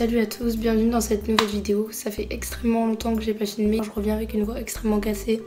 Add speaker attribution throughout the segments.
Speaker 1: Salut à tous, bienvenue dans cette nouvelle vidéo. Ça fait extrêmement longtemps que j'ai pas filmé, je reviens avec une voix extrêmement cassée.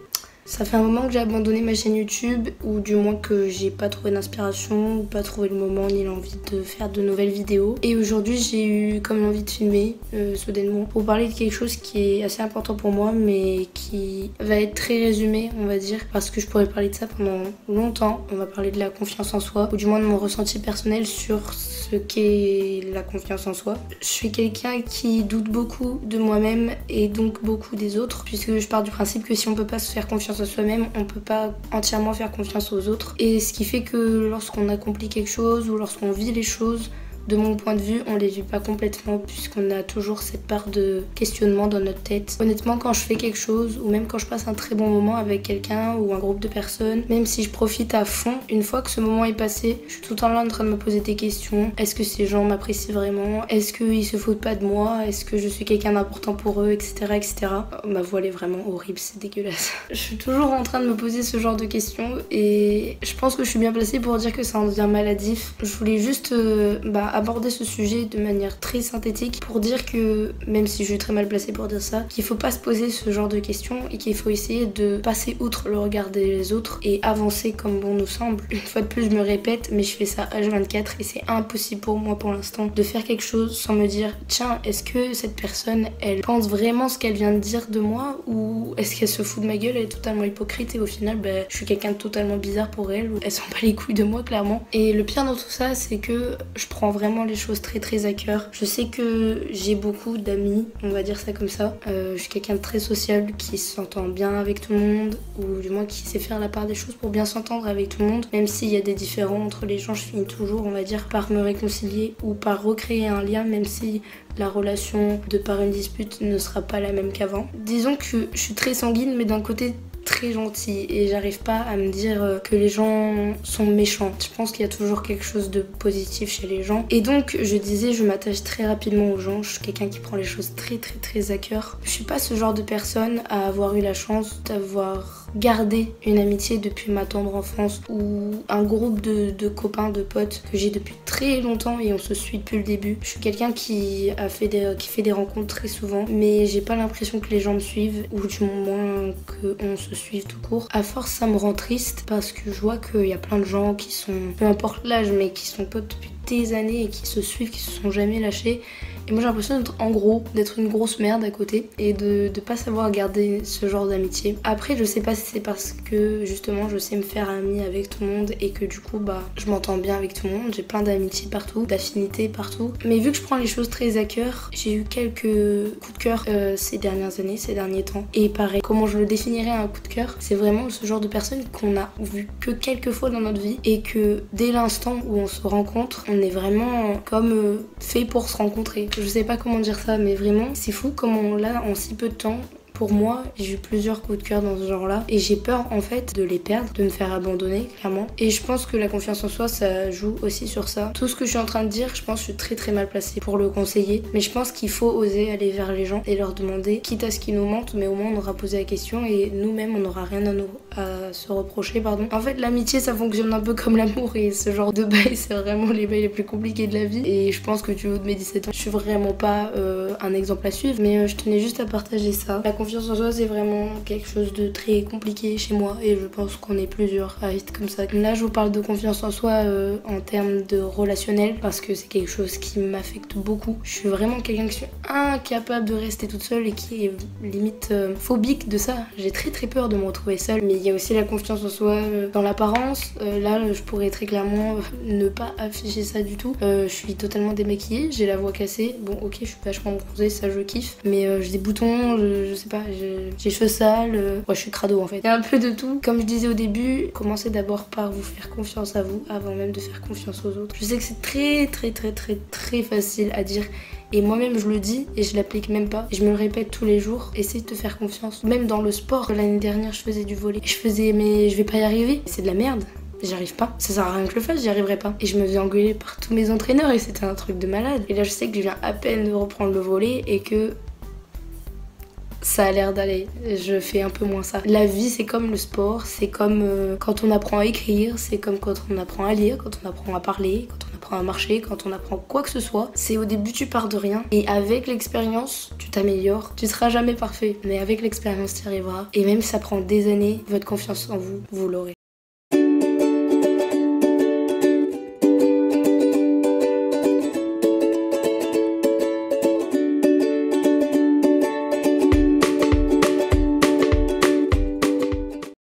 Speaker 1: Ça fait un moment que j'ai abandonné ma chaîne YouTube, ou du moins que j'ai pas trouvé d'inspiration, ou pas trouvé le moment ni l'envie de faire de nouvelles vidéos. Et aujourd'hui j'ai eu comme l'envie de filmer, soudainement, pour parler de quelque chose qui est assez important pour moi, mais qui va être très résumé, on va dire, parce que je pourrais parler de ça pendant longtemps. On va parler de la confiance en soi, ou du moins de mon ressenti personnel sur ce qu'est la confiance en soi. Je suis quelqu'un qui doute beaucoup de moi-même et donc beaucoup des autres, puisque je pars du principe que si on peut pas se faire confiance à soi-même, on peut pas entièrement faire confiance aux autres. Et ce qui fait que lorsqu'on accomplit quelque chose ou lorsqu'on vit les choses, de mon point de vue, on les vit pas complètement puisqu'on a toujours cette part de questionnement dans notre tête. Honnêtement, quand je fais quelque chose ou même quand je passe un très bon moment avec quelqu'un ou un groupe de personnes, même si je profite à fond, une fois que ce moment est passé, je suis tout le temps là en train de me poser des questions. Est-ce que ces gens m'apprécient vraiment? Est-ce qu'ils se foutent pas de moi? Est-ce que je suis quelqu'un d'important pour eux, etc., etc. Ma voix elle est vraiment horrible, c'est dégueulasse. Je suis toujours en train de me poser ce genre de questions et je pense que je suis bien placée pour dire que ça en devient maladif. Je voulais juste aborder ce sujet de manière très synthétique pour dire que, même si je suis très mal placée pour dire ça, qu'il faut pas se poser ce genre de questions et qu'il faut essayer de passer outre le regard des autres et avancer comme bon nous semble. Une fois de plus je me répète, mais je fais ça H24 et c'est impossible pour moi pour l'instant de faire quelque chose sans me dire tiens, est-ce que cette personne elle pense vraiment ce qu'elle vient de dire de moi ou est-ce qu'elle se fout de ma gueule, elle est totalement hypocrite et au final je suis quelqu'un de totalement bizarre pour elle ou elle s'en bat les couilles de moi clairement. Et le pire dans tout ça c'est que je prends vraiment les choses très à cœur. Je sais que j'ai beaucoup d'amis, on va dire ça comme ça. Je suis quelqu'un de très sociable qui s'entend bien avec tout le monde ou du moins qui sait faire la part des choses pour bien s'entendre avec tout le monde. Même s'il y a des différends entre les gens, je finis toujours, on va dire, par me réconcilier ou par recréer un lien même si la relation de par une dispute ne sera pas la même qu'avant. Disons que je suis très sanguine mais d'un côté très gentil et j'arrive pas à me dire que les gens sont méchants. Je pense qu'il y a toujours quelque chose de positif chez les gens et donc je disais je m'attache très rapidement aux gens. Je suis quelqu'un qui prend les choses très à cœur. Je suis pas ce genre de personne à avoir eu la chance d'avoir gardé une amitié depuis ma tendre enfance ou un groupe de copains, de potes que j'ai depuis très longtemps et on se suit depuis le début. Je suis quelqu'un qui fait des rencontres très souvent mais j'ai pas l'impression que les gens me suivent ou du moins qu'on se suive tout court. À force ça me rend triste parce que je vois qu'il y a plein de gens qui sont, peu importe l'âge, mais qui sont potes depuis des années et qui se suivent, qui se sont jamais lâchés. Et moi j'ai l'impression d'être en gros, d'être une grosse merde à côté et de pas savoir garder ce genre d'amitié. Après je sais pas si c'est parce que justement je sais me faire amie avec tout le monde et que du coup je m'entends bien avec tout le monde. J'ai plein d'amitiés partout, d'affinités partout. Mais vu que je prends les choses très à cœur, j'ai eu quelques coups de cœur ces dernières années, ces derniers temps. Et pareil, comment je le définirais un coup de cœur? C'est vraiment ce genre de personne qu'on a vu que quelques fois dans notre vie et que dès l'instant où on se rencontre, on est vraiment comme fait pour se rencontrer. Je sais pas comment dire ça, mais vraiment, c'est fou comment on l'a en si peu de temps. Pour moi, j'ai eu plusieurs coups de cœur dans ce genre-là et j'ai peur en fait de les perdre, de me faire abandonner clairement. Et je pense que la confiance en soi, ça joue aussi sur ça. Tout ce que je suis en train de dire, je pense que je suis très mal placée pour le conseiller. Mais je pense qu'il faut oser aller vers les gens et leur demander, quitte à ce qu'ils nous mentent, mais au moins on aura posé la question et nous-mêmes on n'aura rien à se reprocher, pardon. En fait, l'amitié ça fonctionne un peu comme l'amour et ce genre de bail, c'est vraiment les bails les plus compliqués de la vie. Et je pense que du haut de mes 17 ans, je suis vraiment pas un exemple à suivre, mais je tenais juste à partager ça. La confiance en soi c'est vraiment quelque chose de très compliqué chez moi et je pense qu'on est plusieurs à être comme ça. Là je vous parle de confiance en soi en termes de relationnel parce que c'est quelque chose qui m'affecte beaucoup. Je suis vraiment quelqu'un qui suis incapable de rester toute seule et qui est limite phobique de ça. J'ai très peur de me retrouver seule. Mais il y a aussi la confiance en soi dans l'apparence. Là je pourrais très clairement ne pas afficher ça du tout. Je suis totalement démaquillée, j'ai la voix cassée. Bon ok, je suis vachement bronzée, ça je kiffe. Mais j'ai des boutons, je sais pas, j'ai les cheveux sales, je suis crado en fait. Il y a un peu de tout. Comme je disais au début, commencez d'abord par vous faire confiance à vous avant même de faire confiance aux autres. Je sais que c'est très facile à dire et moi-même je le dis et je l'applique même pas. Et je me le répète tous les jours, essaye de te faire confiance. Même dans le sport, l'année dernière je faisais du volley. Mais je vais pas y arriver, c'est de la merde. J'y arrive pas, ça sert à rien que je le fasse, j'y arriverai pas. Et je me faisais engueuler par tous mes entraîneurs et c'était un truc de malade. Et là je sais que je viens à peine de reprendre le volley et que Ça a l'air d'aller, je fais un peu moins ça. La vie c'est comme le sport, c'est comme quand on apprend à écrire, c'est comme quand on apprend à lire, quand on apprend à parler, quand on apprend à marcher, quand on apprend quoi que ce soit. C'est au début tu pars de rien et avec l'expérience tu t'améliores. Tu seras jamais parfait mais avec l'expérience tu y arriveras. Et même si ça prend des années, votre confiance en vous, vous l'aurez.